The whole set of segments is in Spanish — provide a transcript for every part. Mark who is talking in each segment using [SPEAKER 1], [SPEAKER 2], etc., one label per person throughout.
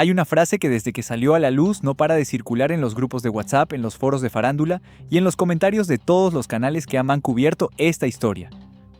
[SPEAKER 1] Hay una frase que desde que salió a la luz no para de circular en los grupos de WhatsApp, en los foros de farándula y en los comentarios de todos los canales que han cubierto esta historia.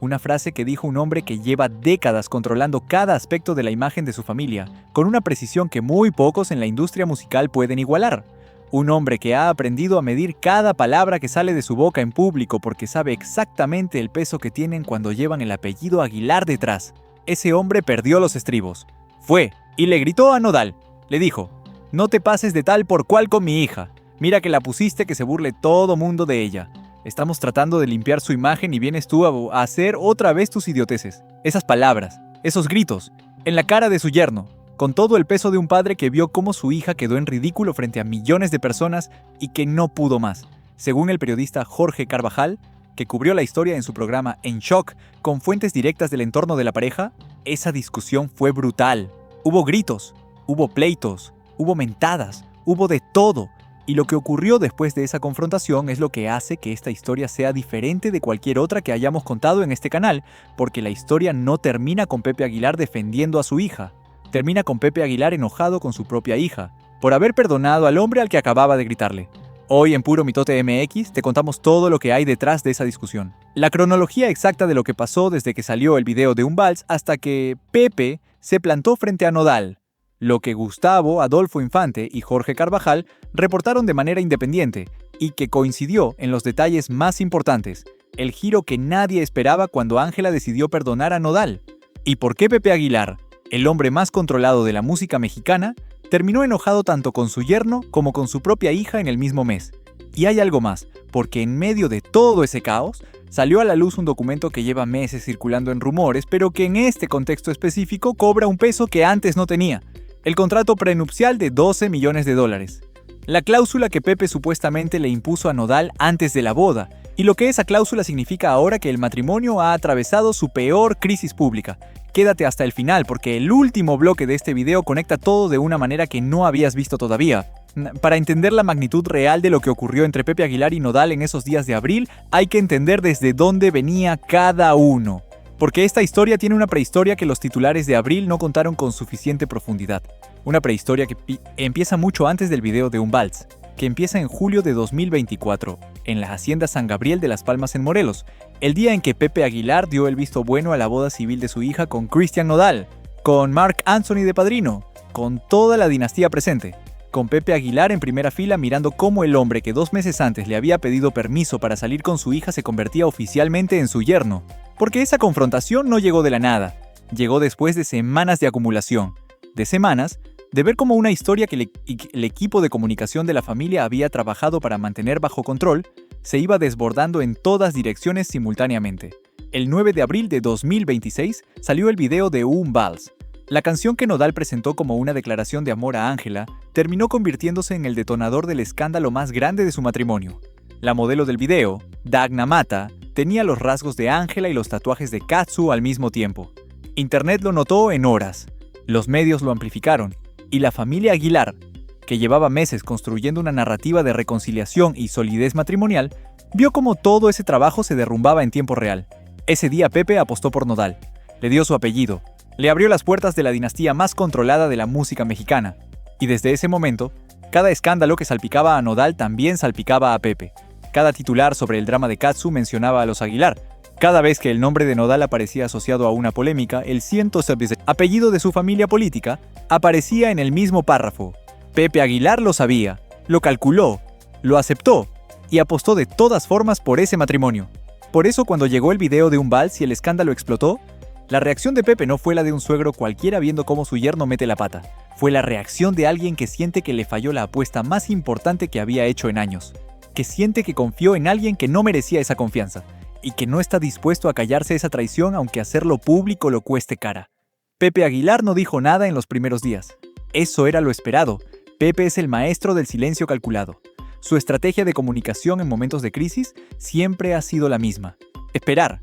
[SPEAKER 1] Una frase que dijo un hombre que lleva décadas controlando cada aspecto de la imagen de su familia, con una precisión que muy pocos en la industria musical pueden igualar. Un hombre que ha aprendido a medir cada palabra que sale de su boca en público porque sabe exactamente el peso que tienen cuando llevan el apellido Aguilar detrás. Ese hombre perdió los estribos. Fue y le gritó a Nodal. Le dijo: "No te pases de tal por cual con mi hija. Mira que la pusiste que se burle todo mundo de ella. Estamos tratando de limpiar su imagen y vienes tú a hacer otra vez tus idioteces". Esas palabras, esos gritos, en la cara de su yerno, con todo el peso de un padre que vio cómo su hija quedó en ridículo frente a millones de personas y que no pudo más. Según el periodista Jorge Carvajal, que cubrió la historia en su programa En Shock, con fuentes directas del entorno de la pareja, esa discusión fue brutal. Hubo gritos, hubo pleitos, hubo mentadas, hubo de todo. Y lo que ocurrió después de esa confrontación es lo que hace que esta historia sea diferente de cualquier otra que hayamos contado en este canal, porque la historia no termina con Pepe Aguilar defendiendo a su hija. Termina con Pepe Aguilar enojado con su propia hija, por haber perdonado al hombre al que acababa de gritarle. Hoy en Puro Mitote MX te contamos todo lo que hay detrás de esa discusión. La cronología exacta de lo que pasó desde que salió el video de un vals hasta que Pepe se plantó frente a Nodal. Lo que Gustavo Adolfo Infante y Jorge Carvajal reportaron de manera independiente y que coincidió en los detalles más importantes. El giro que nadie esperaba cuando Ángela decidió perdonar a Nodal. ¿Y por qué Pepe Aguilar, el hombre más controlado de la música mexicana, terminó enojado tanto con su yerno como con su propia hija en el mismo mes? Y hay algo más, porque en medio de todo ese caos, salió a la luz un documento que lleva meses circulando en rumores, pero que en este contexto específico cobra un peso que antes no tenía. El contrato prenupcial de $12 millones. La cláusula que Pepe supuestamente le impuso a Nodal antes de la boda, y lo que esa cláusula significa ahora que el matrimonio ha atravesado su peor crisis pública. Quédate hasta el final porque el último bloque de este video conecta todo de una manera que no habías visto todavía. Para entender la magnitud real de lo que ocurrió entre Pepe Aguilar y Nodal en esos días de abril, hay que entender desde dónde venía cada uno. Porque esta historia tiene una prehistoria que los titulares de abril no contaron con suficiente profundidad. Una prehistoria que empieza mucho antes del video de un vals, que empieza en julio de 2024, en la hacienda San Gabriel de Las Palmas en Morelos, el día en que Pepe Aguilar dio el visto bueno a la boda civil de su hija con Cristian Nodal, con Marc Anthony de padrino, con toda la dinastía presente, con Pepe Aguilar en primera fila mirando cómo el hombre que 2 meses antes le había pedido permiso para salir con su hija se convertía oficialmente en su yerno. Porque esa confrontación no llegó de la nada, llegó después de semanas de acumulación, de semanas de ver cómo una historia que el equipo de comunicación de la familia había trabajado para mantener bajo control, se iba desbordando en todas direcciones simultáneamente. El 9 de abril de 2026 salió el video de Un Vals. La canción que Nodal presentó como una declaración de amor a Ángela terminó convirtiéndose en el detonador del escándalo más grande de su matrimonio. La modelo del video, Dagna Mata, tenía los rasgos de Ángela y los tatuajes de Katsu al mismo tiempo. Internet lo notó en horas, los medios lo amplificaron, y la familia Aguilar, que llevaba meses construyendo una narrativa de reconciliación y solidez matrimonial, vio cómo todo ese trabajo se derrumbaba en tiempo real. Ese día Pepe apostó por Nodal, le dio su apellido, le abrió las puertas de la dinastía más controlada de la música mexicana, y desde ese momento, cada escándalo que salpicaba a Nodal también salpicaba a Pepe. Cada titular sobre el drama de Katsu mencionaba a los Aguilar. Cada vez que el nombre de Nodal aparecía asociado a una polémica, el apellido de su familia política aparecía en el mismo párrafo. Pepe Aguilar lo sabía, lo calculó, lo aceptó y apostó de todas formas por ese matrimonio. Por eso cuando llegó el video de un vals y el escándalo explotó, la reacción de Pepe no fue la de un suegro cualquiera viendo cómo su yerno mete la pata. Fue la reacción de alguien que siente que le falló la apuesta más importante que había hecho en años. Que siente que confió en alguien que no merecía esa confianza y que no está dispuesto a callarse esa traición aunque hacerlo público lo cueste cara. Pepe Aguilar no dijo nada en los primeros días. Eso era lo esperado. Pepe es el maestro del silencio calculado. Su estrategia de comunicación en momentos de crisis siempre ha sido la misma. Esperar.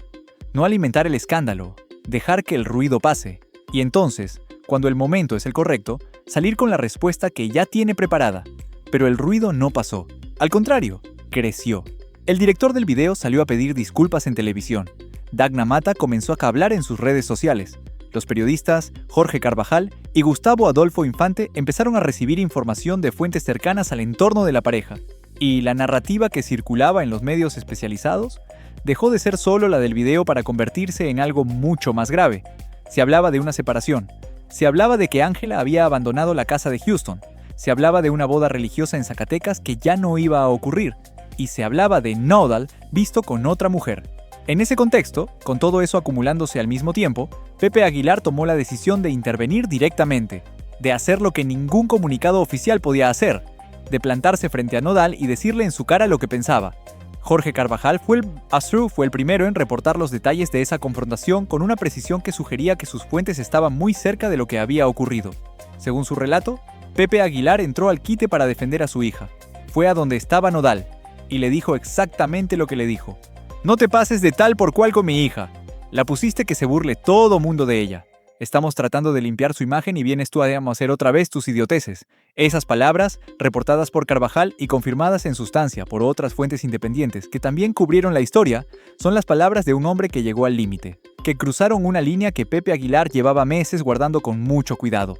[SPEAKER 1] No alimentar el escándalo. Dejar que el ruido pase. Y entonces, cuando el momento es el correcto, salir con la respuesta que ya tiene preparada. Pero el ruido no pasó. Al contrario, creció. El director del video salió a pedir disculpas en televisión. Dagna Mata comenzó a hablar en sus redes sociales. Los periodistas Jorge Carvajal y Gustavo Adolfo Infante empezaron a recibir información de fuentes cercanas al entorno de la pareja, y la narrativa que circulaba en los medios especializados dejó de ser solo la del video para convertirse en algo mucho más grave. Se hablaba de una separación, se hablaba de que Ángela había abandonado la casa de Houston, se hablaba de una boda religiosa en Zacatecas que ya no iba a ocurrir, y se hablaba de Nodal visto con otra mujer. En ese contexto, con todo eso acumulándose al mismo tiempo, Pepe Aguilar tomó la decisión de intervenir directamente, de hacer lo que ningún comunicado oficial podía hacer, de plantarse frente a Nodal y decirle en su cara lo que pensaba. Jorge Carvajal fue el primero en reportar los detalles de esa confrontación con una precisión que sugería que sus fuentes estaban muy cerca de lo que había ocurrido. Según su relato, Pepe Aguilar entró al quite para defender a su hija. Fue a donde estaba Nodal y le dijo exactamente lo que le dijo. No te pases de tal por cual con mi hija. La pusiste que se burle todo mundo de ella. Estamos tratando de limpiar su imagen y vienes tú a hacer otra vez tus idioteces. Esas palabras, reportadas por Carvajal y confirmadas en sustancia por otras fuentes independientes que también cubrieron la historia, son las palabras de un hombre que llegó al límite, que cruzaron una línea que Pepe Aguilar llevaba meses guardando con mucho cuidado.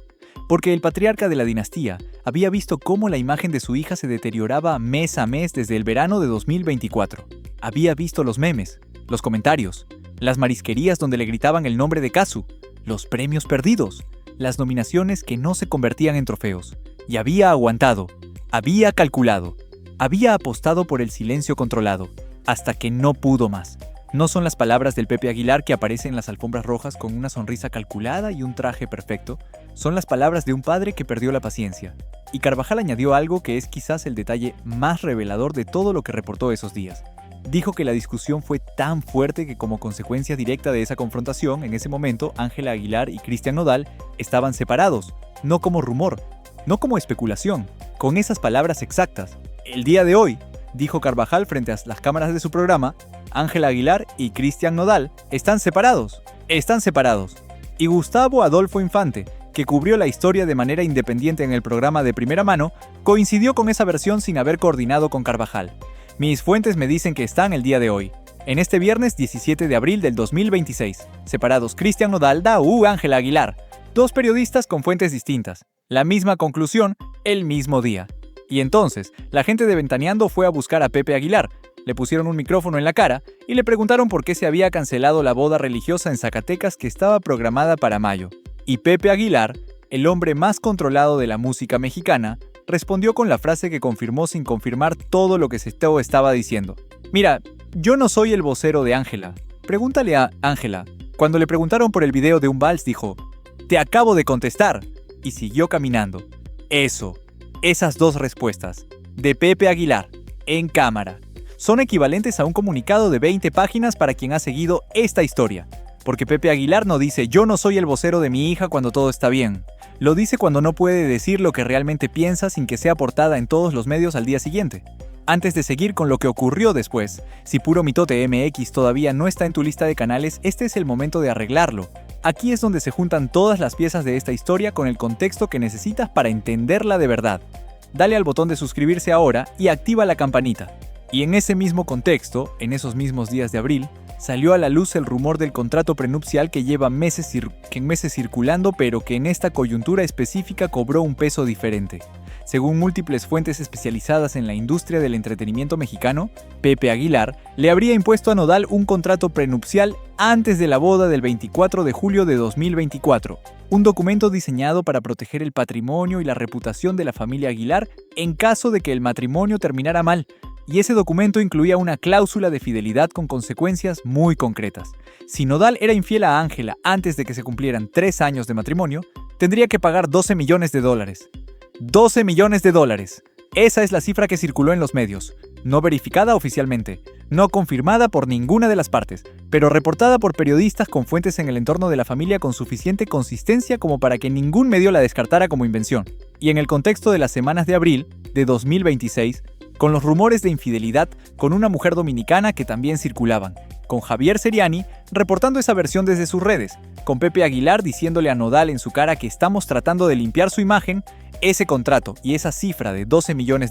[SPEAKER 1] Porque el patriarca de la dinastía había visto cómo la imagen de su hija se deterioraba mes a mes desde el verano de 2024. Había visto los memes, los comentarios, las marisquerías donde le gritaban el nombre de Casu, los premios perdidos, las nominaciones que no se convertían en trofeos. Y había aguantado, había calculado, había apostado por el silencio controlado, hasta que no pudo más. No son las palabras del Pepe Aguilar que aparece en las alfombras rojas con una sonrisa calculada y un traje perfecto, son las palabras de un padre que perdió la paciencia. Y Carvajal añadió algo que es quizás el detalle más revelador de todo lo que reportó esos días. Dijo que la discusión fue tan fuerte que como consecuencia directa de esa confrontación, en ese momento, Ángela Aguilar y Cristian Nodal estaban separados, no como rumor, no como especulación, con esas palabras exactas. El día de hoy, dijo Carvajal frente a las cámaras de su programa, Ángela Aguilar y Cristian Nodal están separados. Y Gustavo Adolfo Infante, que cubrió la historia de manera independiente en el programa de Primera Mano, coincidió con esa versión sin haber coordinado con Carvajal. Mis fuentes me dicen que están el día de hoy, en este viernes 17 de abril del 2026, separados Cristian Nodal y Ángela Aguilar, dos periodistas con fuentes distintas, la misma conclusión, el mismo día. Y entonces, la gente de Ventaneando fue a buscar a Pepe Aguilar, le pusieron un micrófono en la cara y le preguntaron por qué se había cancelado la boda religiosa en Zacatecas que estaba programada para mayo. Y Pepe Aguilar, el hombre más controlado de la música mexicana, respondió con la frase que confirmó sin confirmar todo lo que se estaba diciendo. Mira, yo no soy el vocero de Ángela. Pregúntale a Ángela. Cuando le preguntaron por el video de un vals, dijo, te acabo de contestar. Y siguió caminando. Esas dos respuestas, de Pepe Aguilar, en cámara, son equivalentes a un comunicado de 20 páginas para quien ha seguido esta historia. Porque Pepe Aguilar no dice, yo no soy el vocero de mi hija cuando todo está bien. Lo dice cuando no puede decir lo que realmente piensa sin que sea portada en todos los medios al día siguiente. Antes de seguir con lo que ocurrió después, si Puro Mitote MX todavía no está en tu lista de canales, este es el momento de arreglarlo. Aquí es donde se juntan todas las piezas de esta historia con el contexto que necesitas para entenderla de verdad. Dale al botón de suscribirse ahora y activa la campanita. Y en ese mismo contexto, en esos mismos días de abril, salió a la luz el rumor del contrato prenupcial que lleva meses circulando, pero que en esta coyuntura específica cobró un peso diferente. Según múltiples fuentes especializadas en la industria del entretenimiento mexicano, Pepe Aguilar le habría impuesto a Nodal un contrato prenupcial antes de la boda del 24 de julio de 2024, un documento diseñado para proteger el patrimonio y la reputación de la familia Aguilar en caso de que el matrimonio terminara mal. Y ese documento incluía una cláusula de fidelidad con consecuencias muy concretas. Si Nodal era infiel a Ángela antes de que se cumplieran 3 años de matrimonio, tendría que pagar $12 millones. $12 millones. Esa es la cifra que circuló en los medios, no verificada oficialmente, no confirmada por ninguna de las partes, pero reportada por periodistas con fuentes en el entorno de la familia con suficiente consistencia como para que ningún medio la descartara como invención. Y en el contexto de las semanas de abril de 2026, con los rumores de infidelidad con una mujer dominicana que también circulaban, con Javier Seriani reportando esa versión desde sus redes, con Pepe Aguilar diciéndole a Nodal en su cara que estamos tratando de limpiar su imagen, ese contrato y esa cifra de $12 millones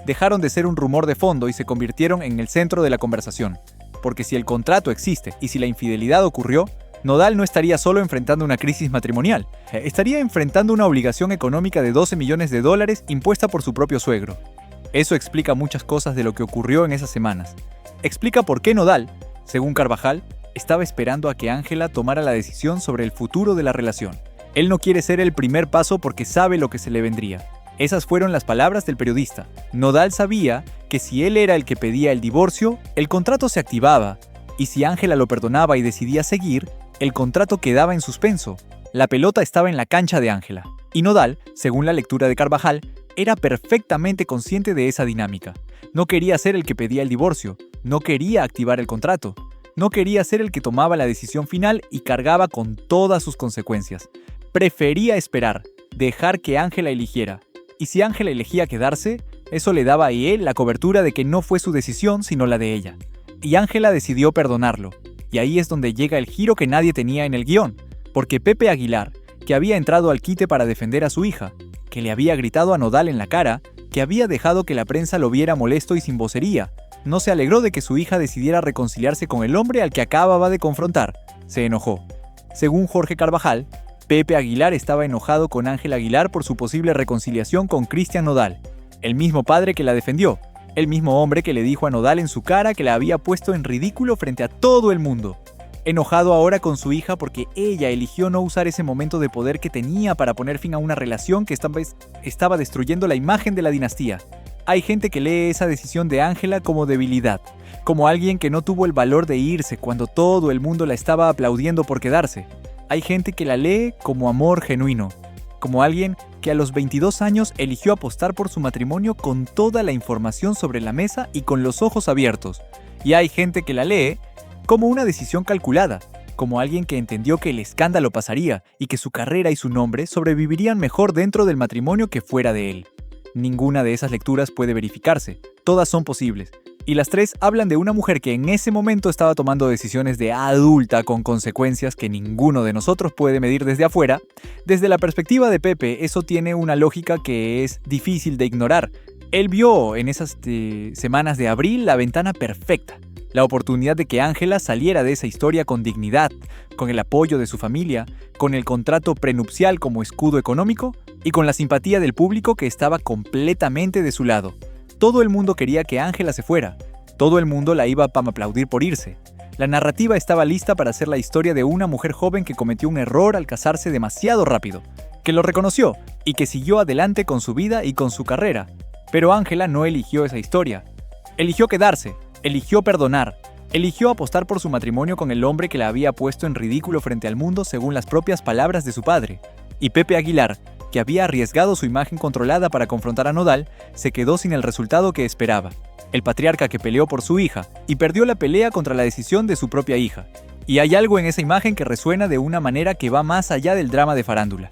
[SPEAKER 1] dejaron de ser un rumor de fondo y se convirtieron en el centro de la conversación. Porque si el contrato existe y si la infidelidad ocurrió, Nodal no estaría solo enfrentando una crisis matrimonial, estaría enfrentando una obligación económica de $12 millones impuesta por su propio suegro. Eso explica muchas cosas de lo que ocurrió en esas semanas. Explica por qué Nodal, según Carvajal, estaba esperando a que Ángela tomara la decisión sobre el futuro de la relación. Él no quiere ser el primer paso porque sabe lo que se le vendría. Esas fueron las palabras del periodista. Nodal sabía que si él era el que pedía el divorcio, el contrato se activaba, y si Ángela lo perdonaba y decidía seguir, el contrato quedaba en suspenso. La pelota estaba en la cancha de Ángela. Y Nodal, según la lectura de Carvajal, era perfectamente consciente de esa dinámica. No quería ser el que pedía el divorcio, no quería activar el contrato, no quería ser el que tomaba la decisión final y cargaba con todas sus consecuencias. Prefería esperar, dejar que Ángela eligiera. Y si Ángela elegía quedarse, eso le daba a él la cobertura de que no fue su decisión sino la de ella. Y Ángela decidió perdonarlo. Y ahí es donde llega el giro que nadie tenía en el guión, porque Pepe Aguilar, que había entrado al quite para defender a su hija, que le había gritado a Nodal en la cara, que había dejado que la prensa lo viera molesto y sin vocería, no se alegró de que su hija decidiera reconciliarse con el hombre al que acababa de confrontar. Se enojó. Según Jorge Carvajal, Pepe Aguilar estaba enojado con Ángela Aguilar por su posible reconciliación con Cristian Nodal, el mismo padre que la defendió, el mismo hombre que le dijo a Nodal en su cara que la había puesto en ridículo frente a todo el mundo. Enojado ahora con su hija porque ella eligió no usar ese momento de poder que tenía para poner fin a una relación que estaba destruyendo la imagen de la dinastía. Hay gente que lee esa decisión de Ángela como debilidad, como alguien que no tuvo el valor de irse cuando todo el mundo la estaba aplaudiendo por quedarse. Hay gente que la lee como amor genuino, como alguien que a los 22 años eligió apostar por su matrimonio con toda la información sobre la mesa y con los ojos abiertos. Y hay gente que la lee como una decisión calculada, como alguien que entendió que el escándalo pasaría y que su carrera y su nombre sobrevivirían mejor dentro del matrimonio que fuera de él. Ninguna de esas lecturas puede verificarse, todas son posibles. Y las tres hablan de una mujer que en ese momento estaba tomando decisiones de adulta con consecuencias que ninguno de nosotros puede medir desde afuera. Desde la perspectiva de Pepe, eso tiene una lógica que es difícil de ignorar. Él vio en esas semanas de abril la ventana perfecta, la oportunidad de que Ángela saliera de esa historia con dignidad, con el apoyo de su familia, con el contrato prenupcial como escudo económico y con la simpatía del público que estaba completamente de su lado. Todo el mundo quería que Ángela se fuera. Todo el mundo la iba a aplaudir por irse. La narrativa estaba lista para hacer la historia de una mujer joven que cometió un error al casarse demasiado rápido, que lo reconoció y que siguió adelante con su vida y con su carrera. Pero Ángela no eligió esa historia. Eligió quedarse, eligió perdonar, eligió apostar por su matrimonio con el hombre que la había puesto en ridículo frente al mundo según las propias palabras de su padre. Y Pepe Aguilar, que había arriesgado su imagen controlada para confrontar a Nodal, se quedó sin el resultado que esperaba. El patriarca que peleó por su hija y perdió la pelea contra la decisión de su propia hija. Y hay algo en esa imagen que resuena de una manera que va más allá del drama de farándula.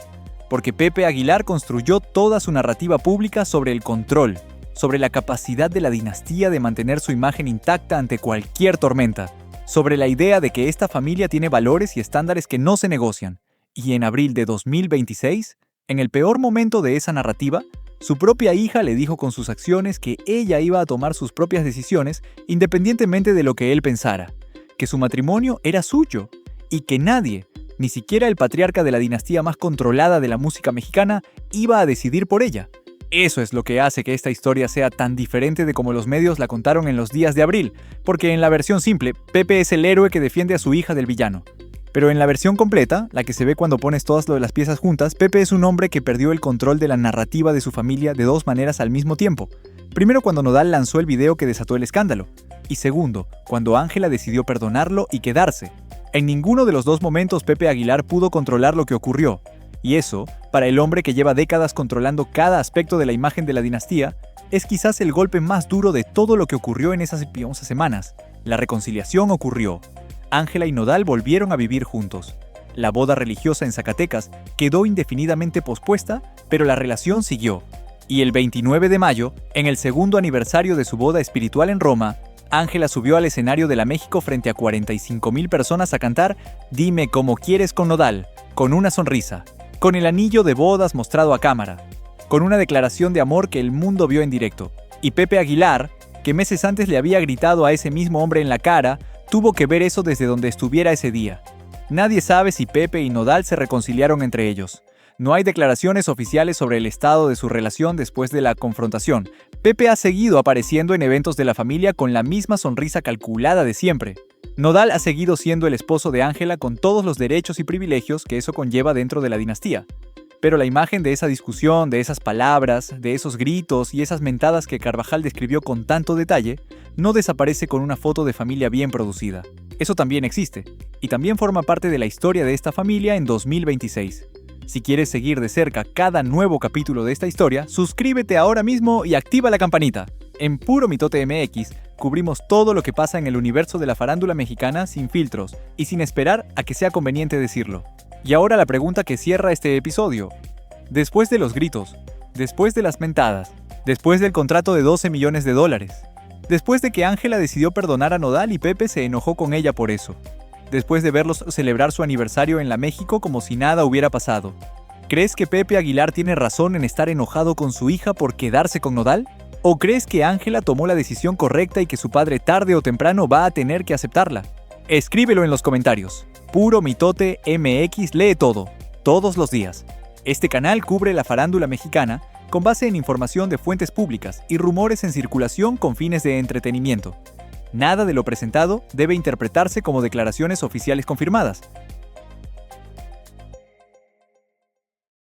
[SPEAKER 1] Porque Pepe Aguilar construyó toda su narrativa pública sobre el control, sobre la capacidad de la dinastía de mantener su imagen intacta ante cualquier tormenta, sobre la idea de que esta familia tiene valores y estándares que no se negocian. Y en abril de 2026, en el peor momento de esa narrativa, su propia hija le dijo con sus acciones que ella iba a tomar sus propias decisiones independientemente de lo que él pensara, que su matrimonio era suyo y que nadie, ni siquiera el patriarca de la dinastía más controlada de la música mexicana, iba a decidir por ella. Eso es lo que hace que esta historia sea tan diferente de como los medios la contaron en los días de abril, porque en la versión simple, Pepe es el héroe que defiende a su hija del villano. Pero en la versión completa, la que se ve cuando pones todas las piezas juntas, Pepe es un hombre que perdió el control de la narrativa de su familia de dos maneras al mismo tiempo. Primero, cuando Nodal lanzó el video que desató el escándalo. Y segundo, cuando Ángela decidió perdonarlo y quedarse. En ninguno de los dos momentos Pepe Aguilar pudo controlar lo que ocurrió. Y eso, para el hombre que lleva décadas controlando cada aspecto de la imagen de la dinastía, es quizás el golpe más duro de todo lo que ocurrió en esas semanas. La reconciliación ocurrió. Ángela y Nodal volvieron a vivir juntos. La boda religiosa en Zacatecas quedó indefinidamente pospuesta, pero la relación siguió. Y el 29 de mayo, en el segundo aniversario de su boda espiritual en Roma, Ángela subió al escenario de la México frente a 45,000 personas a cantar Dime cómo quieres con Nodal, con una sonrisa, con el anillo de bodas mostrado a cámara, con una declaración de amor que el mundo vio en directo. Y Pepe Aguilar, que meses antes le había gritado a ese mismo hombre en la cara, tuvo que ver eso desde donde estuviera ese día. Nadie sabe si Pepe y Nodal se reconciliaron entre ellos. No hay declaraciones oficiales sobre el estado de su relación después de la confrontación. Pepe ha seguido apareciendo en eventos de la familia con la misma sonrisa calculada de siempre. Nodal ha seguido siendo el esposo de Ángela con todos los derechos y privilegios que eso conlleva dentro de la dinastía. Pero la imagen de esa discusión, de esas palabras, de esos gritos y esas mentadas que Carvajal describió con tanto detalle, no desaparece con una foto de familia bien producida. Eso también existe, y también forma parte de la historia de esta familia en 2026. Si quieres seguir de cerca cada nuevo capítulo de esta historia, suscríbete ahora mismo y activa la campanita. En Puro Mitote MX, cubrimos todo lo que pasa en el universo de la farándula mexicana sin filtros y sin esperar a que sea conveniente decirlo. Y ahora la pregunta que cierra este episodio. Después de los gritos, después de las mentadas, después del contrato de $12 millones, después de que Ángela decidió perdonar a Nodal y Pepe se enojó con ella por eso, después de verlos celebrar su aniversario en la México como si nada hubiera pasado, ¿crees que Pepe Aguilar tiene razón en estar enojado con su hija por quedarse con Nodal? ¿O crees que Ángela tomó la decisión correcta y que su padre tarde o temprano va a tener que aceptarla? Escríbelo en los comentarios. Puro Mitote MX lee todo, todos los días. Este canal cubre la farándula mexicana con base en información de fuentes públicas y rumores en circulación con fines de entretenimiento. Nada de lo presentado debe interpretarse como declaraciones oficiales confirmadas.